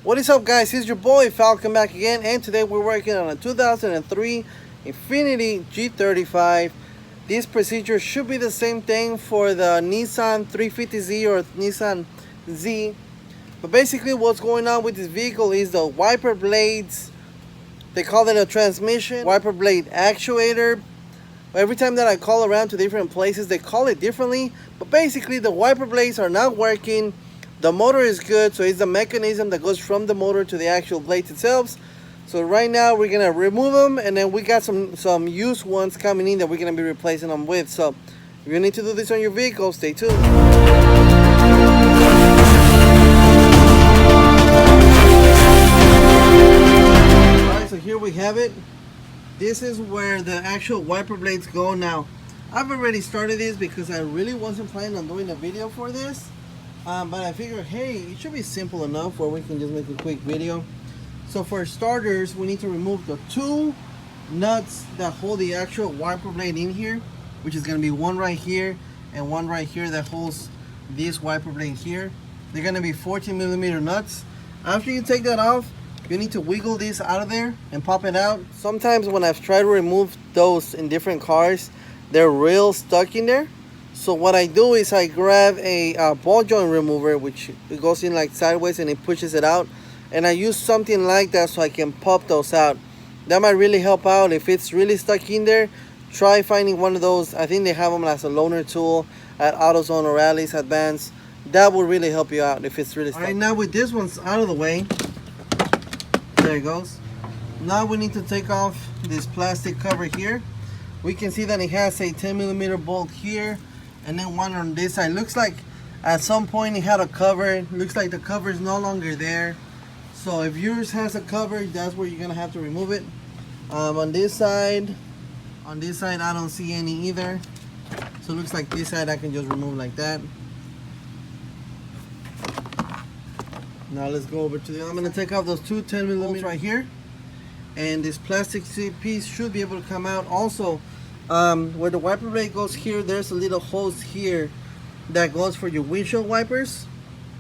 What is up, guys? It's your boy Falcon back again, and today we're working on a 2003 Infiniti G35. This procedure should be the same thing for the Nissan 350Z or Nissan Z. But basically what's going on with this vehicle is the wiper blades. They call it a transmission wiper blade actuator. Every time that I call around to different places, they call it differently. But basically the wiper blades are not working. The motor is good, so it's the mechanism that goes from the motor to the actual blades itself. So right now we're gonna remove them, and then we got some used ones coming in that we're gonna be replacing them with. So if you need to do this on your vehicle, stay tuned. Alright, so here we have it. This is where the actual wiper blades go now. I've already started this because I really wasn't planning on doing a video for this. But I figured, hey, it should be simple enough where we can just make a quick video. So for starters, we need to remove the two nuts that hold the actual wiper blade in here, which is going to be one right here and one right here that holds this wiper blade here. They're going to be 14mm nuts. After you take that off, you need to wiggle this out of there and pop it out. Sometimes when I've tried to remove those in different cars, they're real stuck in there. So what I do is I grab a ball joint remover, which it goes in like sideways and it pushes it out, and I use something like that so I can pop those out. That might really help out. If it's really stuck in there, try finding one of those. I think they have them as a loaner tool at AutoZone or Rally's Advance. That will really help you out if it's really stuck. Alright, now with this one's out of the way, there it goes. Now we need to take off this plastic cover here. We can see that it has a 10mm bolt here, and then one on this side. Looks like at some point it had a cover. Looks like the cover is no longer there. So if yours has a cover, that's where you're gonna have to remove it. On this side I don't see any either. So it looks like this side I can just remove like that. Now let's go over to the, I'm gonna take off those two 10mm right here. And this plastic piece should be able to come out. Also, where the wiper blade goes here, there's a little hose here that goes for your windshield wipers.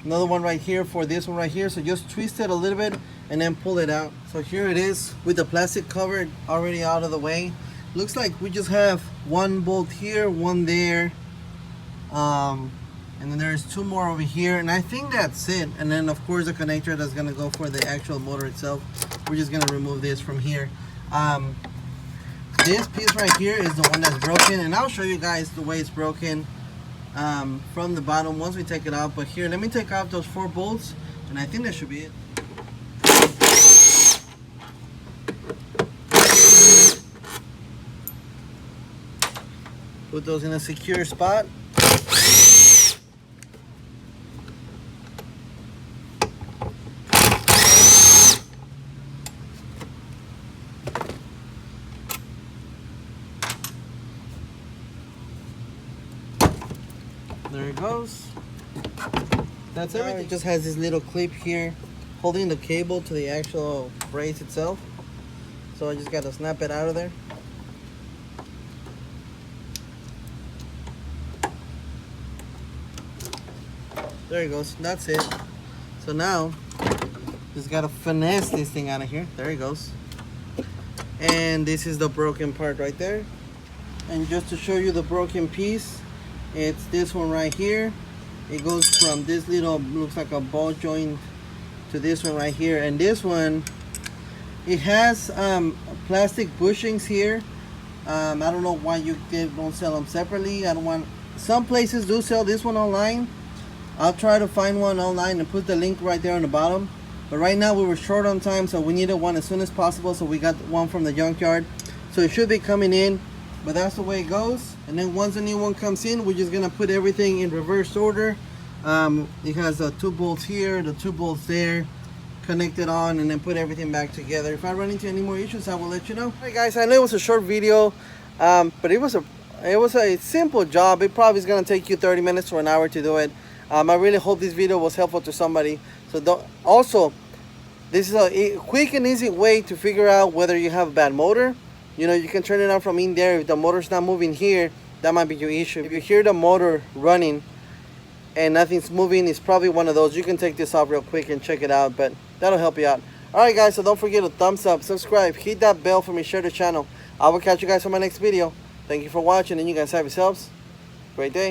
Another one right here for this one right here. So just twist it a little bit and then pull it out. So here it is with the plastic cover already out of the way. Looks like we just have one bolt here, one there, and then there's two more over here, and I think that's it. And then of course the connector that's gonna go for the actual motor itself. We're just gonna remove this from here. This piece right here is the one that's broken, and I'll show you guys the way it's broken from the bottom once we take it out. But here, let me take off those 4 bolts, and I think that should be it. Put those in a secure spot. There it goes. That's everything. It just has this little clip here holding the cable to the actual brace itself. So I just got to snap it out of there. There it goes. That's it. So now just got to finesse this thing out of here. There it goes. And this is the broken part right there. And just to show you the broken piece, it's this one right here. It goes from this little, looks like a ball joint, to this one right here. And this one, it has plastic bushings here. I don't know why you don't sell them separately. I don't want, some places do sell this one online. I'll try to find one online and put the link right there on the bottom. But right now we were short on time, so we needed one as soon as possible. So we got one from the junkyard. So it should be coming in. But that's the way it goes. And then once the new one comes in, we're just gonna put everything in reverse order. It has the 2 bolts here, the 2 bolts there, connected on, and then put everything back together. If I run into any more issues, I will let you know. Alright guys, I know it was a short video, but it was a simple job. It probably is gonna take you 30 minutes or an hour to do it. I really hope this video was helpful to somebody. So also, this is a quick and easy way to figure out whether you have a bad motor. You know, you can turn it on from in there. If the motor's not moving here, that might be your issue. If you hear the motor running and nothing's moving, it's probably one of those. You can take this off real quick and check it out, but That'll help you out. Alright guys, so don't forget to thumbs up, subscribe, hit that bell for me, share the channel. I will catch you guys on my next video. Thank you for watching, and you guys have yourselves a great day.